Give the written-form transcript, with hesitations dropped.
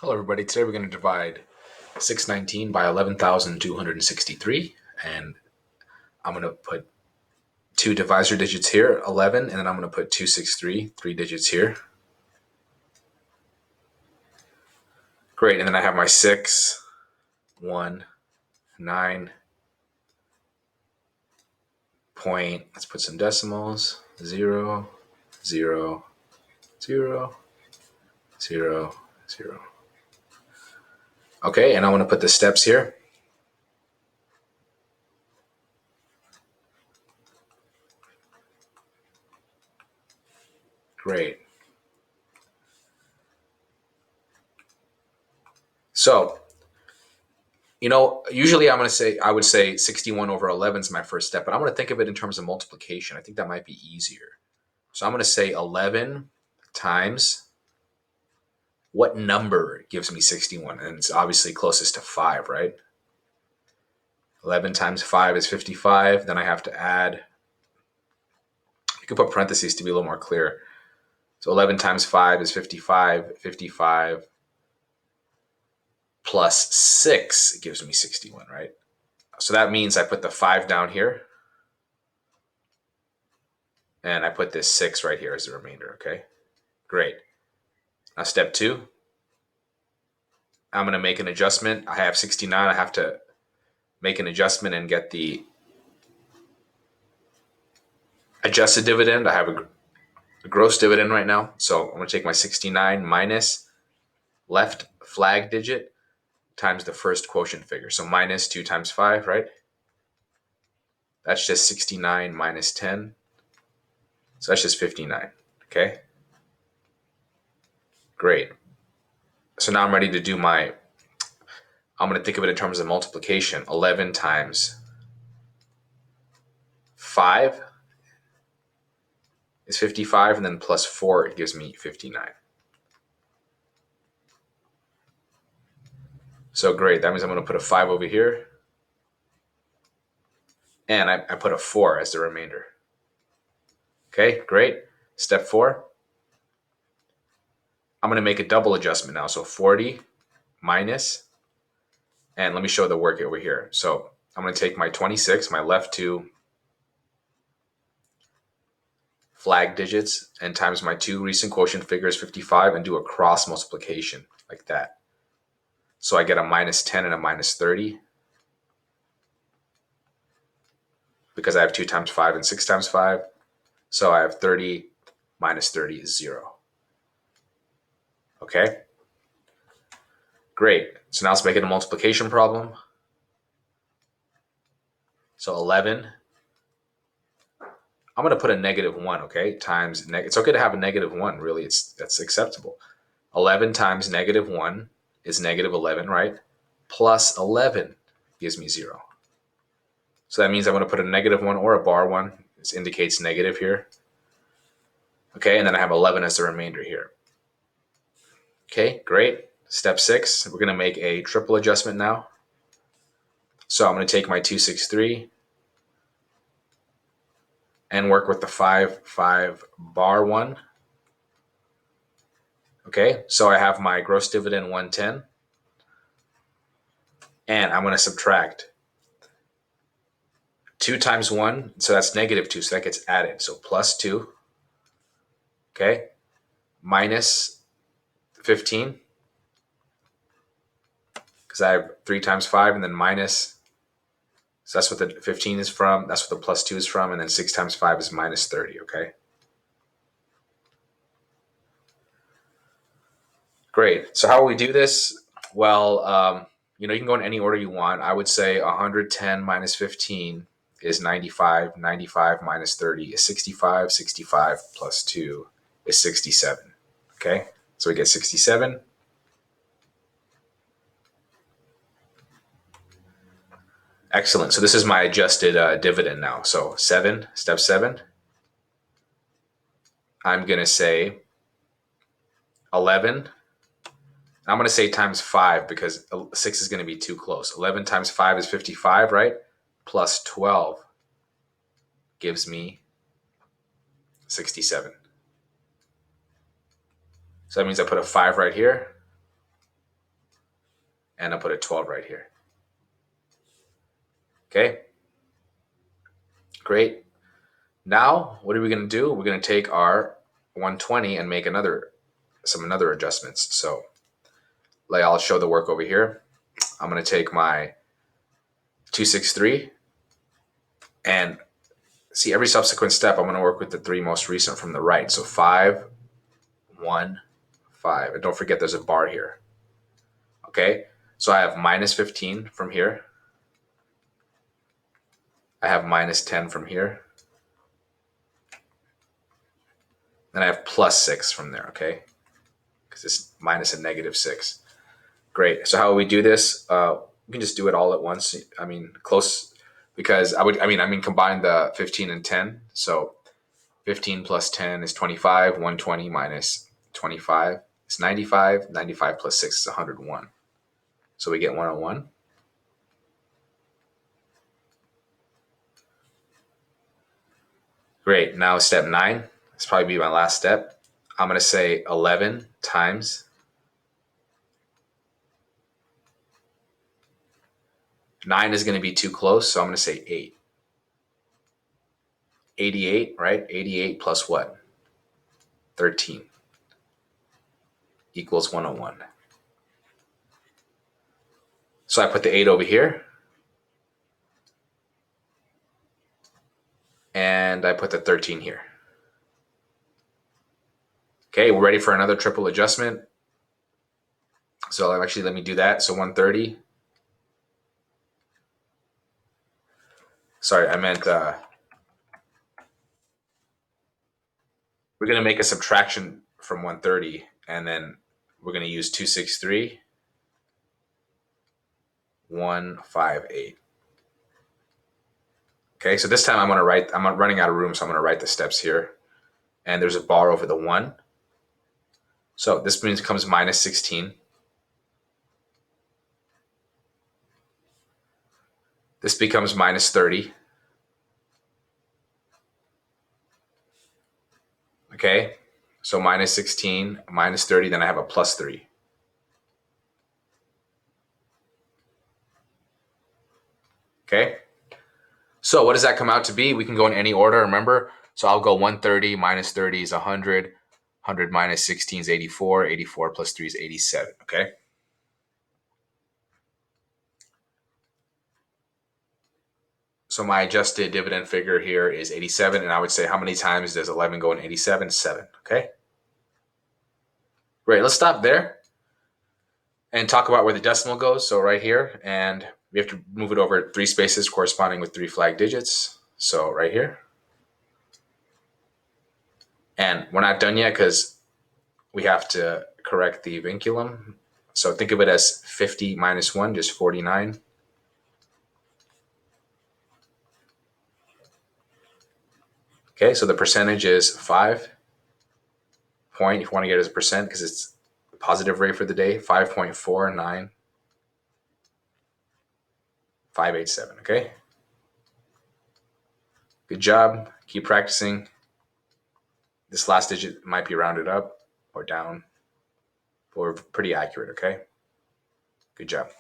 Hello everybody, today we're going to divide 619 by 11,263, and I'm going to put two divisor digits here, 11, and then I'm going to put 263, three digits here. Great, and then I have my 6, 1, 9, point, let's put some decimals, 0, 0, 0, 0, 0. Okay, and I want to put the steps here. Great. So, usually I would say 61 over 11 is my first step, but I'm going to think of it in terms of multiplication. I think that might be easier. So I'm going to say 11 times what number gives me 61? And it's obviously closest to 5, right? 11 times 5 is 55. Then I have to add, you can put parentheses to be a little more clear. So 11 times 5 is 55. 55 plus 6 gives me 61, right? So that means I put the 5 down here. And I put this 6 right here as the remainder, okay? Great. Now step 2, I'm going to make an adjustment. I have 69. I have to make an adjustment and get the adjusted dividend. I have a gross dividend right now. So I'm going to take my 69 minus left flag digit times the first quotient figure. So minus 2 times 5, right? That's just 69 minus 10. So that's just 59. Okay. Great. So now I'm ready to do I'm going to think of it in terms of multiplication. 11 times 5 is 55, and then plus 4, it gives me 59. So great. That means I'm going to put a 5 over here. And I put a 4 as the remainder. Okay, great. Step 4. I'm going to make a double adjustment now. So 40 minus, and let me show the work over here. So I'm going to take my 26, my left two flag digits, and times my two recent quotient figures, 55, and do a cross multiplication like that. So I get a minus 10 and a minus 30 because I have 2 times 5 and 6 times 5. So I have 30 minus 30 is 0. Okay? Great. So now let's make it a multiplication problem. So 11, I'm going to put a negative 1, okay, times, it's okay to have a negative 1, really, that's acceptable. 11 times negative 1 is negative 11, right? Plus 11 gives me 0. So that means I'm going to put a negative 1 or a bar 1. This indicates negative here. Okay, and then I have 11 as the remainder here. Okay, great. Step 6, we're going to make a triple adjustment now. So I'm going to take my 263 and work with the 5, 5 bar 1. Okay, so I have my gross dividend 110. And I'm going to subtract 2 times 1, so that's negative 2, so that gets added. So plus 2, okay, minus 15, because I have 3 times 5, and then minus, so that's what the 15 is from, that's what the plus 2 is from, and then 6 times 5 is minus 30, okay? Great. So how will we do this? Well, you can go in any order you want. I would say 110 minus 15 is 95. 95 minus 30 is 65. 65 plus 2 is 67. Okay, so we get 67. Excellent. So this is my adjusted dividend now. So step 7, I'm going to say 11. I'm going to say times 5 because 6 is going to be too close. 11 times 5 is 55, right? Plus 12 gives me 67. So that means I put a 5 right here. and I'll put a 12 right here. Okay, great. Now, what are we going to do? We're going to take our 120 and make another adjustments. So, like, I'll show the work over here. I'm going to take my 263 and see every subsequent step. I'm going to work with the three most recent from the right. So 5, 1, 5. And don't forget there's a bar here. Okay, so I have minus 15 from here. I have minus 10 from here. And I have plus 6 from there, okay? Because it's minus a negative 6. Great. So how will we do this? We can just do it all at once. I mean, close, because combine the 15 and 10. So 15 plus 10 is 25. 120 minus 25 is 95. 95 plus 6 is 101. So we get 101. Great. Now step 9. This probably be my last step. I'm going to say 11 times 9 is going to be too close, so I'm going to say 8. 88, right? 88 plus what? 13 equals 101. So I put the 8 over here. And I put the 13 here. Okay, we're ready for another triple adjustment. So let me do that. So 130. Sorry, I meant we're going to make a subtraction from 130, and then we're going to use 263, 158. Okay, so this time I'm running out of room, so I'm going to write the steps here. And there's a bar over the 1. So this means it becomes minus 16. This becomes minus 30. Okay, so minus 16, minus 30, then I have a plus 3. Okay, so what does that come out to be? We can go in any order, remember? So I'll go 130 minus 30 is 100. 100 minus 16 is 84. 84 plus 3 is 87, okay? So my adjusted dividend figure here is 87, and I would say how many times does 11 go in 87? 7, okay? Great, let's stop there and talk about where the decimal goes. So right here, and we have to move it over 3 spaces corresponding with 3 flag digits. So right here. And we're not done yet because we have to correct the vinculum. So think of it as 50 minus 1, just 49. Okay, so the percentage is 5 point, if you want to get it as a percent because it's the positive rate for the day, 5.49587, okay? Good job. Keep practicing. This last digit might be rounded up or down, but we're pretty accurate, okay? Good job.